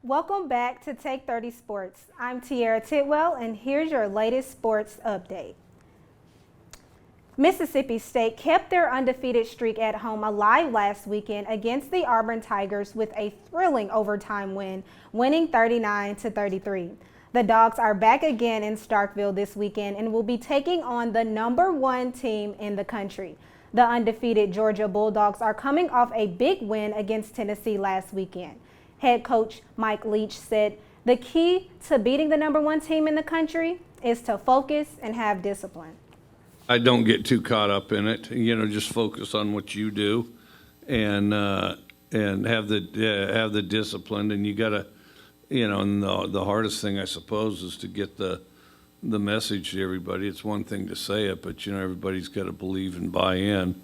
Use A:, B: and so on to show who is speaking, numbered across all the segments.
A: Welcome back to Take 30 Sports. I'm Teirrah Tidwelll, and here's your latest sports update. Mississippi State kept their undefeated streak at home alive last weekend against the Auburn Tigers with a thrilling overtime win, winning 39-33. The Dogs are back again in Starkville this weekend and will be taking on the #1 team in the country. The undefeated Georgia Bulldogs are coming off a big win against Tennessee last weekend. Head coach Mike Leach said the key to beating the #1 team in the country is to focus and have discipline.
B: I don't get too caught up in it. Just focus on what you do, and have the discipline. And you gotta, and the hardest thing I suppose is to get the message to everybody. It's one thing to say it, but everybody's got to believe and buy in.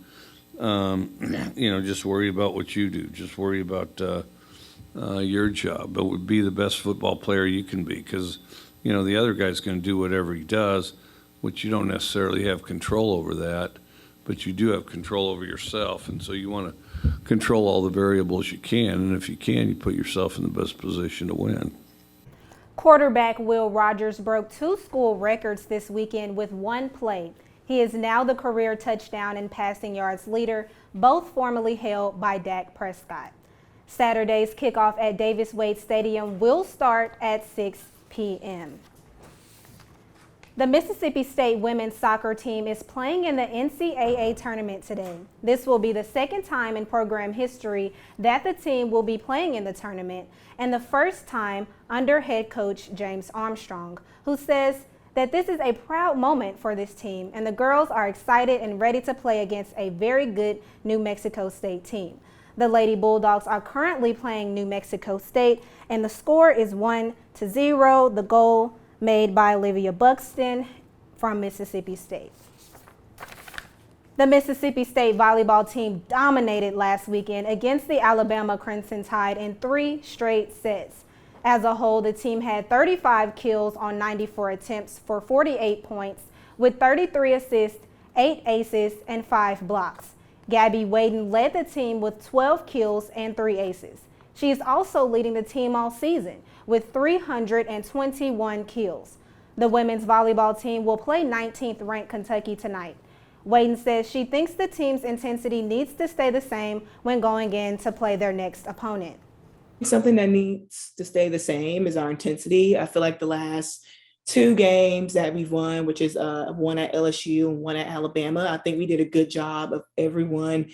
B: Just worry about what you do. Just worry about your job. But would be the best football player you can be, because the other guy's going to do whatever he does, which you don't necessarily have control over that, but you do have control over yourself. And so you want to control all the variables you can. And if you can, you put yourself in the best position to win.
A: Quarterback Will Rogers broke 2 school records this weekend with one play. He is now the career touchdown and passing yards leader, both formerly held by Dak Prescott. Saturday's kickoff at Davis-Wade Stadium will start at 6 p.m. The Mississippi State women's soccer team is playing in the NCAA tournament today. This will be the second time in program history that the team will be playing in the tournament, and the first time under head coach James Armstrong, who says that this is a proud moment for this team, and the girls are excited and ready to play against a very good New Mexico State team. The Lady Bulldogs are currently playing New Mexico State, and the score is 1-0. The goal made by Olivia Buxton from Mississippi State. The Mississippi State volleyball team dominated last weekend against the Alabama Crimson Tide in 3 straight sets. As a whole, the team had 35 kills on 94 attempts for 48 points, with 33 assists, 8 aces, and 5 blocks. Gabby Waden led the team with 12 kills and 3 aces. She is also leading the team all season with 321 kills. The women's volleyball team will play 19th ranked Kentucky tonight. Waden says she thinks the team's intensity needs to stay the same when going in to play their next opponent.
C: Something that needs to stay the same is our intensity. I feel like the last 2 games that we've won, which is one at LSU and one at Alabama, I think we did a good job of everyone,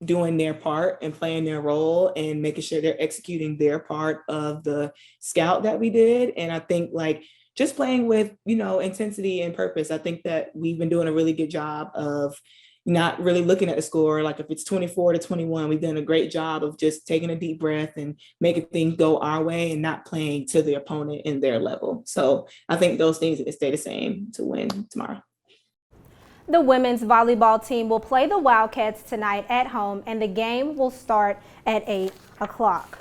C: doing their part and playing their role and making sure they're executing their part of the scout that we did. And I think just playing with, intensity and purpose. I think that we've been doing a really good job of not really looking at the score. Like if it's 24-21, we've done a great job of just taking a deep breath and making things go our way and not playing to the opponent in their level. So I think those things need to stay the same to win tomorrow.
A: The women's volleyball team will play the Wildcats tonight at home, and the game will start at 8 o'clock.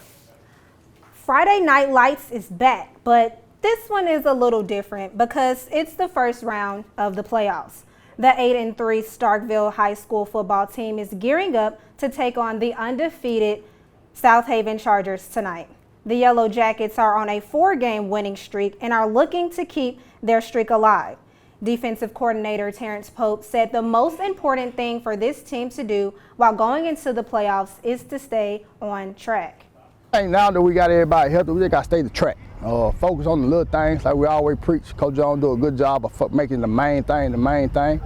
A: Friday Night Lights is back, but this one is a little different because it's the first round of the playoffs. The 8-3 Starkville High School football team is gearing up to take on the undefeated South Haven Chargers tonight. The Yellow Jackets are on a 4-game winning streak and are looking to keep their streak alive. Defensive coordinator Terrence Pope said the most important thing for this team to do while going into the playoffs is to stay on track.
D: I think now that we got everybody healthy, we just got to stay the track. Focus on the little things like we always preach. Coach Jones do a good job of making the main thing the main thing.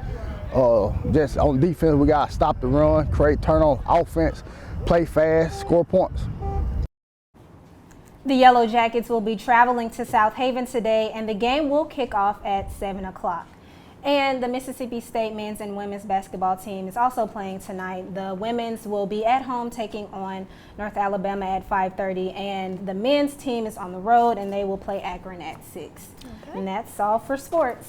D: Just on defense, we got to stop the run, create turnover offense, play fast, score points.
A: The Yellow Jackets will be traveling to South Haven today, and the game will kick off at 7 o'clock. And the Mississippi State men's and women's basketball team is also playing tonight. The women's will be at home taking on North Alabama at 5:30, and the men's team is on the road, and they will play Akron at 6. Okay. And that's all for sports.